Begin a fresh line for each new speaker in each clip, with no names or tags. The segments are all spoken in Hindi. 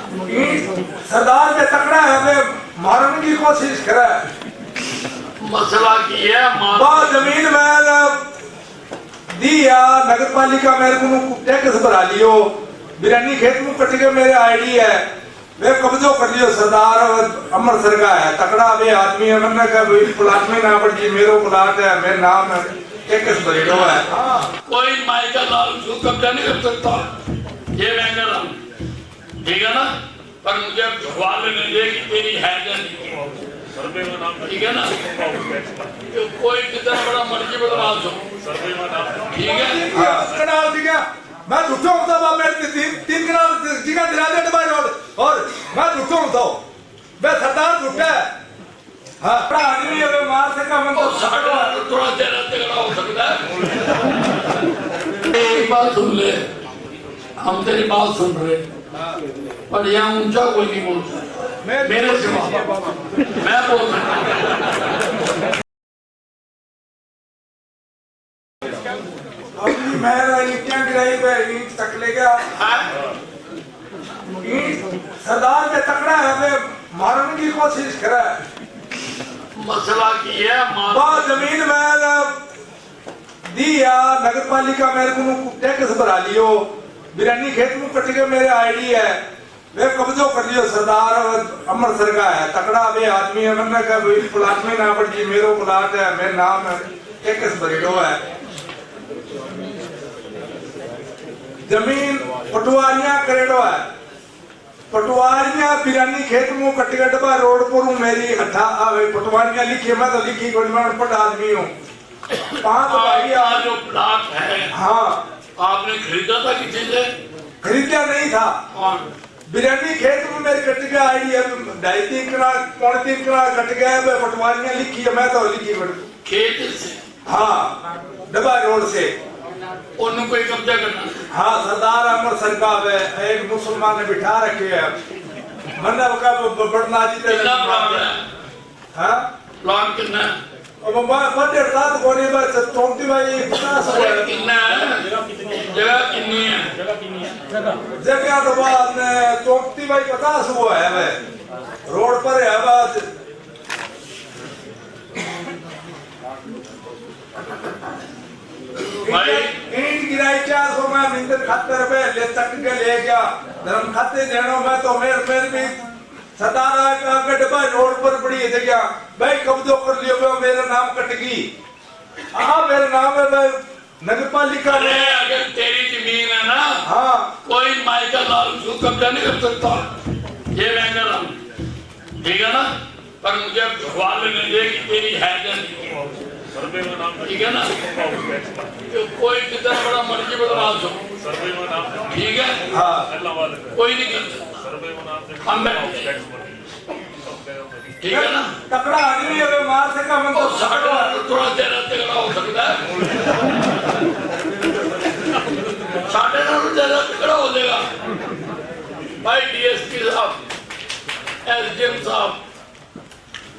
सरदार पे तकड़ा है, वे मारने की कोशिश करे।
मसला की है
बहुत जमीन में दिया नगर पालिका मेरे को टैक्स भरा लियो, बिरानी खेत में कट के मेरे आईडी है, वे कब्जो कर लियो। सरदार अमृतसर का है, तकड़ा वे आदमी है। मैंने कहा प्लाट में ना पड़ जी, मेरे प्लाट है, मेरे नाम है, टैक्स भरेडो है।
कोई माइका लाल जो कब्जा नहीं कर सकता, ये मैं कह रहा हूँ, ठीक है ना। पर मुझे सवाल नहीं दे कि तेरी है या नहीं, ठीक है ना। तो कोई कितना बड़ा मर्जी बदमाश हो, ठीक है।
ठीक है, मैं झूठा हूँ तो मेरे तीन कनाल जगह दिला दे डबाई रोड, और मैं झूठा हूँ तो मैं सरदार झूठा है। हाँ, बड़ा आदमी है, मार से का मतलब
थोड़ा तेरा तगड़ा हो सकता है। एक बात सुन ले, हम तेरी बात सुन रहे, पर यहाँ ऊंचा कोई नहीं बोल सकता मेरे सिवा, मैं बोल सकता।
सरदार पे तकड़ा है, वे मारने की कोशिश करे।
मसला की है
बहुत जमीन में दिया नगर पालिका मेरे को टैक्स भरा लियो, बिरानी खेत में कट के मेरे आईडी है, वे कब्जो कर लियो। सरदार अमृतसर का है, तकड़ा वे आदमी है। मैंने कहा प्लाट में ना पड़ जी, मेरे प्लाट है, मेरे नाम है, टैक्स भरेडो है। जमीन पटवारियां करेडो है, पटवारियां बिरानी खेत में कट के डबा रोड पर मेरी हटा आवे, पटवारियां लिखी, मैं तो लिखी कोई, मैं अनपढ़ आदमी हूँ। 5 भाई
जो प्लाट है,
हाँ,
आपने खरीदा था किसी से?
खरीदा नहीं था।
कौन?
बिरानी खेत में मेरे कट गया आईडी है, 2.5-3 कनाल 3.5 कनाल कट गया, पटवारियां लिखी है, मैं तो लिखी
खेत से।
हाँ, डबा रोड से
उन्होंने कोई कब्जा करना।
हाँ, सरदार अमृतसर का एक मुसलमान ने बिठा रखे है, मतलब का बड़ना जी
कितना प्लाट है?
हाँ,
प्लाट कितना है?
अब बड़े रात कोने बस 34 बाई 50 है।
कितना है? जगह कितनी है?
जगह तो बात 34 बाई 50 हुआ है, वे रोड पर है बात। ईंट गिराई 400 में मिंदर खाते रुपए ले तक के ले गया, धर्म खाते देनो में तो मेरे भी सतारा का गड्ढा रोड पर बड़ी जगह भाई कब्जो कर लियो, मेरा नाम कट गई। हाँ, मेरा नाम है नगर पालिका
ने। अगर तेरी जमीन है ना,
हाँ, कोई
माइका लाल जो कब्जा नहीं कर सकता, ये मैं कह रहा हूँ, ठीक है ना। पर मुझे सवाल नहीं दे कि तेरी है या नहीं, ठीक है ना। तो कोई कितना बड़ा मर्जी बदमाश हो, ठीक है।
हाँ,
कोई नहीं, हम ठीक है ना।
तकड़ा आदमी है, मार से का मतलब
थोड़ा तेरा तगड़ा हो सकता है, साढ़े नाल तेरा तगड़ा हो जाएगा। भाई डीएसपी साहब, एसडीएम साहब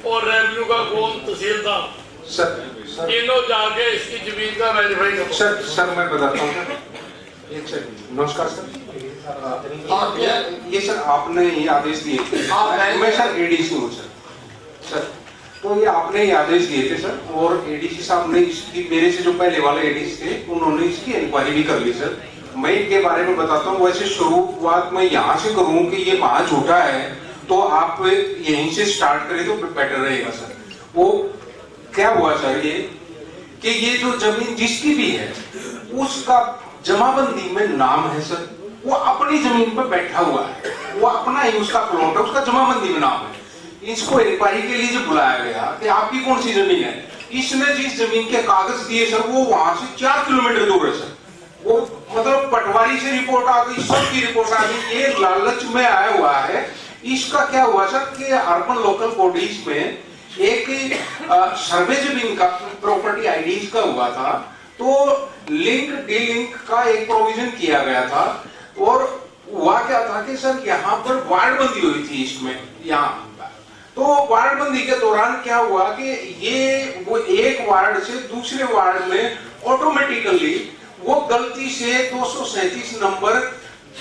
और रेवेन्यू का कौन तहसील साहब, तीनों जाके इसकी जमीन का वेरीफाई करो।
सर मैं बताता हूँ। नमस्कार सर।
आप क्या?
ये सर आपने ये आदेश दिए थे, मैं सर एडीसी हूँ सर। तो ये आपने ये आदेश दिए थे सर, और एडीसी साहब ने इसकी, मेरे से जो पहले वाले एडीसी थे उन्होंने इसकी इंक्वायरी भी कर ली सर। मैं इनके बारे में बताता हूँ। वैसे शुरुआत मैं यहाँ से करूँ कि ये महा झूठा है, तो आप यहीं से स्टार्ट करें तो बेटर रहेगा सर। वो क्या हुआ सर, ये कि ये जो जमीन जिसकी भी है उसका जमाबंदी में नाम है सर, वो अपनी जमीन पर बैठा हुआ है, वो अपना ही उसका प्लॉट है, उसका जमाबंदी में नाम है। इसको इंक्वायरी के लिए जो बुलाया गया कि आपकी कौन सी जमीन है, इसने जिस जमीन के कागज दिए सर वो वहां से 4 किलोमीटर दूर है सर। वो मतलब पटवारी से रिपोर्ट आ गई, सबकी रिपोर्ट आ गई, ये लालच में आया हुआ है। इसका क्या हुआ सर कि अर्बन लोकल बॉडीज में एक सर्वे जमीन का प्रॉपर्टी आईडीज का हुआ था, तो लिंक डीलिंक का एक प्रोविजन किया गया था। और हुआ क्या था कि सर यहाँ पर वार्ड बंदी हुई थी इसमें, यहाँ तो वार्ड बंदी के दौरान क्या हुआ कि ये वो एक वार्ड से दूसरे वार्ड में ऑटोमेटिकली वो गलती से 237 नंबर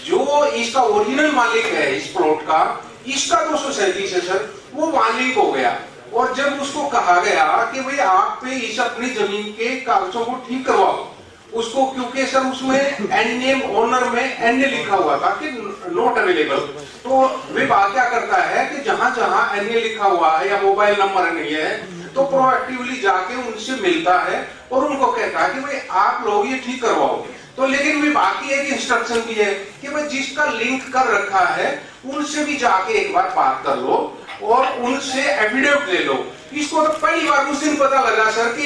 जो इसका ओरिजिनल मालिक है इस प्लॉट का, इसका 237 है सर, वो मालिक हो गया। और जब उसको कहा गया कि भाई आप पे इस अपनी जमीन के कागजों को ठीक करवाओ उसको, क्योंकि सर उसमें एन ओनर में एन लिखा हुआ था कि नॉट अवेलेबल, तो विभाग क्या करता है कि जहां जहां एन लिखा हुआ है या मोबाइल नंबर नहीं है तो प्रोएक्टिवली जाके उनसे मिलता है और उनको कहता है कि भाई आप लोग ये ठीक करवाओ। तो लेकिन विभाग की एक इंस्ट्रक्शन भी है कि भाई जिसका लिंक कर रखा है उनसे भी जाके एक बार बात कर लो और उनसे एफिडेविट ले लो। इसको तो पहली बार उस दिन पता लगा सर कि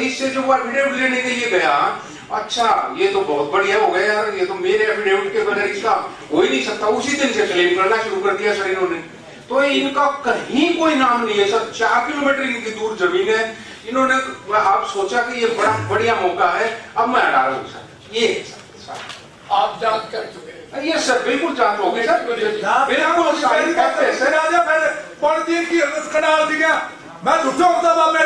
इससे जो वो एफिडेविट लेने के लिए गया, अच्छा ये तो बहुत बढ़िया हो गया यार, ये तो मेरे एफिडेविट के बगैर इसका हो ही नहीं सकता। उसी दिन से क्लेम करना शुरू कर दिया सर इन्होंने। तो इनका कहीं कोई नाम नहीं है सर, 4 किलोमीटर इनकी दूर जमीन है। इन्होंने आप सोचा कि ये बड़ा बढ़िया मौका है, अब मैं हटा रहा हूँ सर। ये सर
आप जांच कर चुके हैं?
ये सर बिल्कुल जांच होगी सर, बिल्कुल सारी बातें सर।
कनाल दिखा मैं झूठा होता था, मैं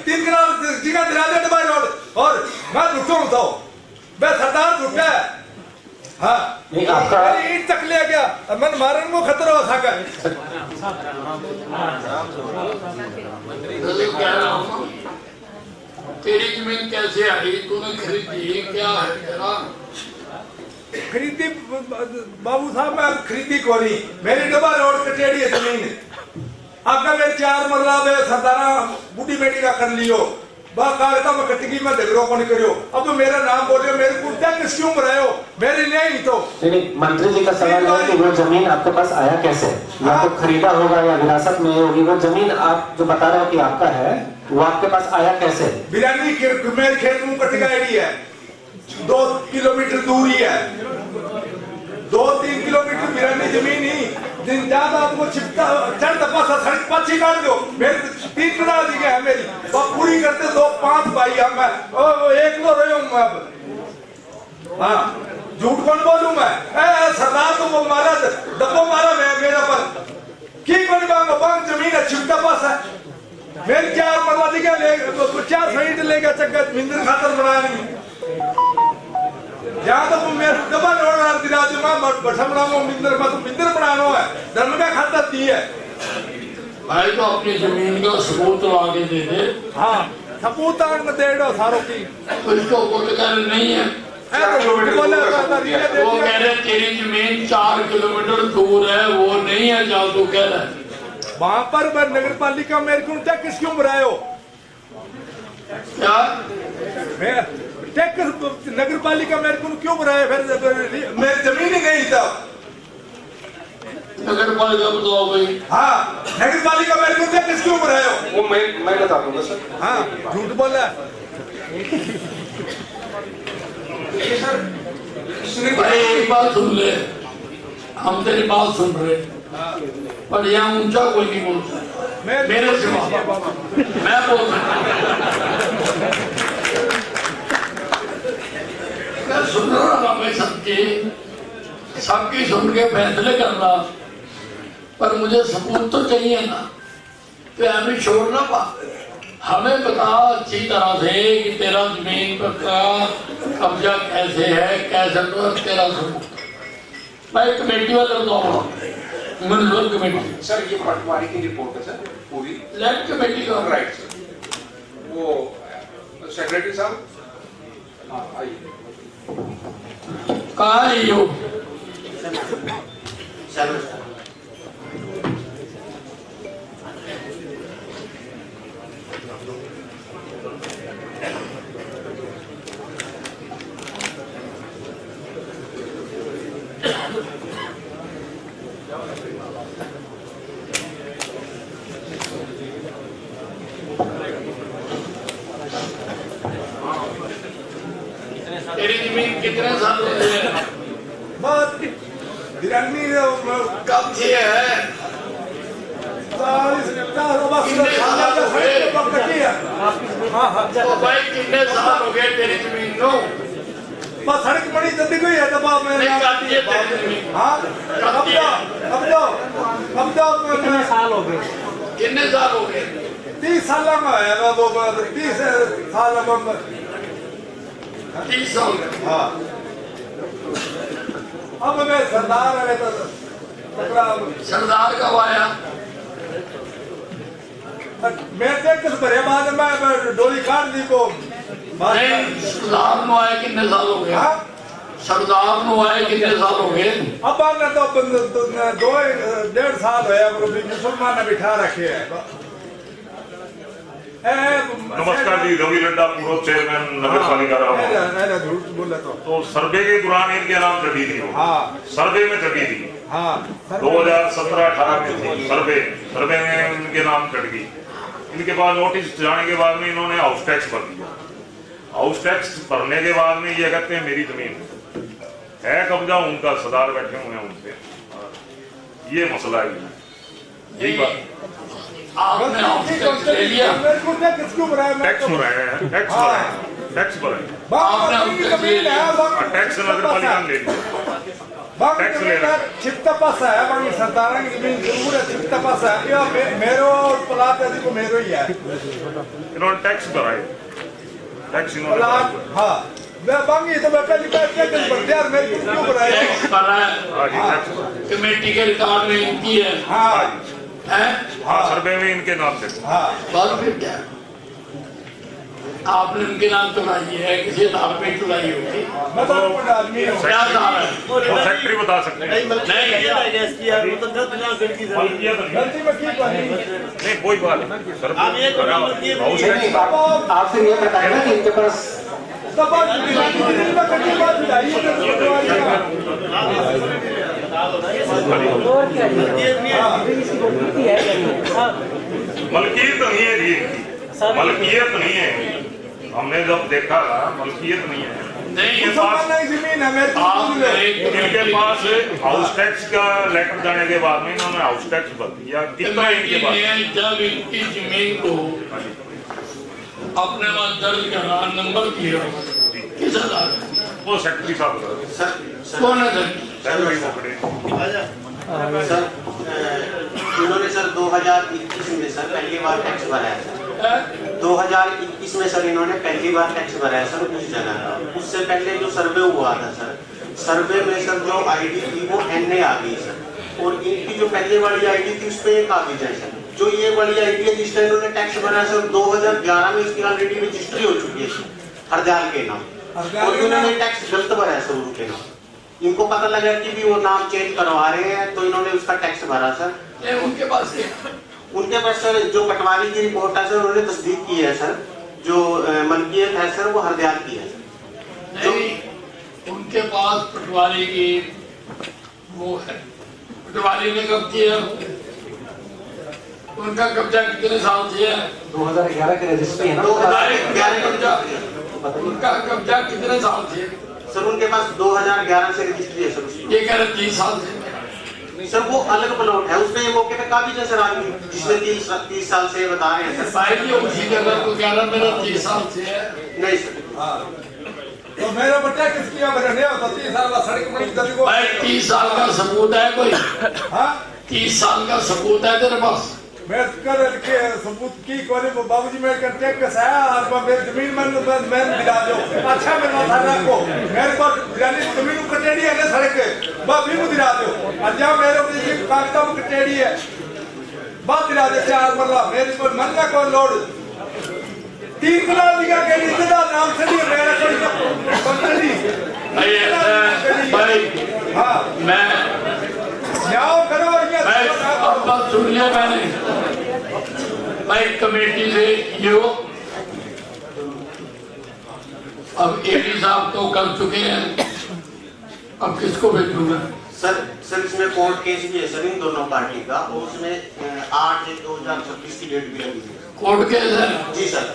3 कनाल जगह दिराजे दबाई रोड और मैं झूठा होता हूँ, मैं सरदार झूठा है। हाँ
नहीं आपका
ईट तक ले गया, मन मारने को खतरा हो सका।
कह रहा हूँ तेरी जमीन कैसे आई, तूने खरीदी, क्या है तेरा?
खरीदी बाबू साहब, मैं खरीदी को नहीं, मेरी डबा रोड कटेड़ी है जमीन। आपका मेरे 4 मरला में सरदारा बूढ़ी बेटी का कर लियो, बाकायदा मैं कटगी में झगड़ो को नहीं करियो। अब मेरा नाम बोलियो, मेरे को टैक्स क्यों भरायो, मेरे नहीं तो।
नहीं, मंत्री जी का सवाल है कि वो जमीन आपके पास आया कैसे? या तो खरीदा होगा या विरासत में होगी। वो जमीन आप जो बता रहे हो कि आपका है, वो आपके पास आया कैसे?
बिरानी मेरे खेत में कटगा एडी है, 2 किलोमीटर दूरी है, 2-3 किलोमीटर बिरानी जमीन ही दिन ज्यादा आपको छिपता चढ़ दफा सड़क पछी काट दो। मेरे 3 कनाल दी है मेरी, वो पूरी करते 2-5 भाई हम एक लो रहे हूँ अब। हाँ झूठ कौन बोलूं मैं? सरदार तो वो मारा डब्बो मारा मेरा पर की कौन बांग जमीन है, छिपता पास है मेरी 4 मरला दी ले 50 फीट लेगा चक्कर मिंदर खातर बना नहीं। यहाँ तो मेरे डब्बा रोड दिराजू में बठा बनाओ मिंदर में, तो मिंदर बनाना है, धर्म का खातर दी है
भाई। तो अपनी जमीन का सबूत तो आगे दे दे।
हाँ सबूत आग दे दो सारों की,
तो इसको कोई कारण नहीं है। वो कह रहे तेरी जमीन 4 किलोमीटर दूर है, वो नहीं है जहाँ तू कह रहा है।
वहां पर नगर पालिका मेरे को टैक्स क्यों भरायो?
क्या
टैक्स नगर पालिका मेरे को क्यों भराया? फिर मेरी जमीन ही नहीं था।
नगर पालिका बताओ भाई।
हाँ नगर पालिका मेरे को टैक्स क्यों भरायो?
वो मैं बता दूंगा सर।
हाँ झूठ बोला
ये सर इसने
भाई एक बात सुन ले, हम तेरी बात सुन रहे, पर यहाँ ऊंचा कोई नहीं बोलता मेरे सिवा, मैं बोल मैं सुन रहा था, मैं सबकी सुन के फैसले करना, पर मुझे सबूत तो चाहिए ना, तो हमें छोड़ना पा। हमें बता अच्छी तरह से कि तेरा जमीन पर का कब्जा कैसे है, कैसे तो तेरा सबूत। मैं कमेटी वाले बताऊंगा, म्युनिसिपल कमेटी
सर ये पटवारी की रिपोर्ट है सर पूरी,
लैंड कमेटी का।
Right sir. वो सेक्रेटरी साहब आइए।
कहाँ है यो? तेरी जमीन कितने साल हो गए?
बात बिरानी
कब से है?
40 हाँ हाँ
तो भाई कितने साल हो गए तेरी जमीन को?
बस सड़क बड़ी जल्दी गई है दबा में।
नहीं काटी है तेरी जमीन।
हाँ अब जाओ कितने साल हो गए?
कितने साल हो गए?
30 साल में है ना, वो 30 साल में
30 साल।
हाँ अब मैं सरदार है तो तकरा
सरदार कब आया?
मैं देख किस भरे बाद मैं डोली काट दी को
नहीं, सरदार नु आए कितने साल हो गए?
हाँ?
सरदार नु आए कितने साल हो गए?
अब ने तो 2.5 साल होया मुसलमान ने बिठा रखे है।
नमस्कार जी, रवि लड्डा पूर्व चेयरमैन नगर पालिका रहा हूँ।
झूठ बोले
तो सर्वे के दौरान इनके नाम चढ़ी थी।
हाँ
सर्वे में चढ़ी थी।
हाँ
2017-18 में थी सर्वे में इनके नाम चढ़ गई। इनके बाद नोटिस जाने के बाद में इन्होंने हाउस टैक्स भर दिया। हाउस टैक्स भरने के बाद में ये कहते हैं मेरी जमीन है, कब्जा उनका, सरदार बैठे हुए हैं उनसे। ये मसला है, यही बात।
आपने हाउस टैक्स ले लिया?
किसको बुलाया?
टैक्स भराए हैं, टैक्स भराए हैं, टैक्स भराए हैं।
आपने हाउस टैक्स ले लिया?
टैक्स नगर पालिका ने ले लिया।
टैक्स ले रहा है। छिपता पासा है, बाकी सरदार की जमीन जरूर है, छिपता पासा है। ये मेरो और प्लाट है, देखो मेरो ही है।
इन्होंने टैक्स भराए, टैक्स इन्होंने
प्लाट
भराए।
हाँ मैं बाकी तो मैं पहली बार टैक्स भरते यार, मेरे को क्यों बुलाया?
टैक्स भरा है,
हाँ जी, टैक्स भराए।
कमेटी के रिकॉर्ड में इनकी है।
हाँ
हैं?
हाँ, सर्वे में इनके नाम से।
हाँ
बात फिर क्या? आपने इनके नाम चुराई है, किसी आधार पे चुराई होगी।
मैं तो बड़ा आदमी हूँ।
क्या आधार है?
वो सेक्रेटरी बता सकते हैं।
नहीं,
गलती में की बात नहीं।
नहीं, कोई बात नहीं। सर्वे हाउस
नहीं,
टैक्स
आप फिर ये बताए ना कि इनके पास
तब बात करने के बाद जाइए
मलकियत नहीं है जी, मलकियत नहीं है। हमने जब देखा मलकियत नहीं है।
नहीं, ये
मुसलमान
बात
की जमीन है मेरे को
आप
बोल रहे।
इनके पास हाउस टैक्स का लेटर जाने के बाद में इन्होंने हाउस टैक्स भर दिया। कितना इनके पास?
जब इनकी जमीन को अपने वहां दर्ज करा, नंबर किया, किस आधार पे?
वो सेक्रेटरी साहब
कौन है दर्ज?
सेक्रेटरी पकड़े।
सर इन्होंने सर 2021 में सर पहली बार टैक्स भरा है सर। 2021 में सर इन्होंने पहली बार टैक्स भरा है सर उस जगह का। उससे पहले जो सर्वे हुआ था सर, सर्वे में सर जो आईडी थी वो NA आ गई सर, और इनकी जो पहले वाली आईडी थी उस पर एक कागज है सर। जो ये वाली आईडी है जिस टाइम इन्होंने टैक्स भरा है सर 2011 में इसकी ऑलरेडी रजिस्ट्री हो चुकी है सर हरदयाल के नाम, और इन्होंने टैक्स गलत भरा है सर उनके नाम। इनको पता लगा कि भी वो नाम चेंज करवा रहे हैं तो इन्होंने उसका टैक्स भरा सर।
उनके पास
उनके पास सर जो पटवारी की रिपोर्ट है सर उन्होंने तस्दीक की है सर, जो मलकियत है सर वो हरदयाल की है सर।
नहीं, उनके पास पटवारी की वो है। पटवारी ने कब किया? उनका कब्जा कितने साल से है?
2011 के रजिस्ट्री है ना।
2011 कब्जा, उनका कब्जा कितने साल से?
सर उनके पास 2011 से रजिस्ट्री है सर उसकी।
ये कह रहे 30 साल से।
नहीं सर वो अलग प्लॉट है, उसमें ये मौके पे काबिज है सर आदमी जिसमें 30 साल से बता रहे हैं सर।
भाई जी उसी जगह को कह रहा मेरा 30 साल से है।
नहीं सर
तो मेरा बच्चा किसकी वजह नहीं होता? 30 साल का सड़क बड़ी गली को।
भाई 30 साल का सबूत है कोई?
हाँ
30 साल का सबूत है तेरे पास?
मैं कर के सबूत की कोने को बाबूजी मेरे का टैक्स है और मेरी जमीन मैं दिला दो। अच्छा मैं माथा रखो मेरे को यानी जमीन को कटेड़ी है ना सड़क बाबी को दिला दो। और जब मेरे को ये कागजा को कटेड़ी है बात दिला दे 4 मरला मेरे को मन ना को लोड 3 किलो दिखा के इतना नाम से नहीं मेरा कोई कंपनी
भाई ऐसा भाई
हाँ
मैं
जाओ करो
अब बात सुन लिया मैंने। भाई कमेटी से ये अब एडी साहब तो कर चुके हैं, अब किसको भेजूंगा?
सर इसमें कोर्ट केस भी है सर इन दोनों पार्टी का, और उसमें 8/2026 की डेट भी लगी है।
कोर्ट केस है?
जी सर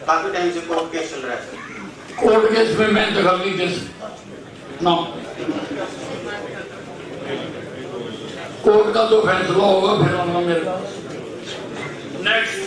काफी टाइम से कोर्ट केस चल रहा है सर।
कोर्ट केस में मैं दखल नहीं दे सकता ना। कोर्ट का जो फैसला होगा फिर होना मेरे पास। नेक्स्ट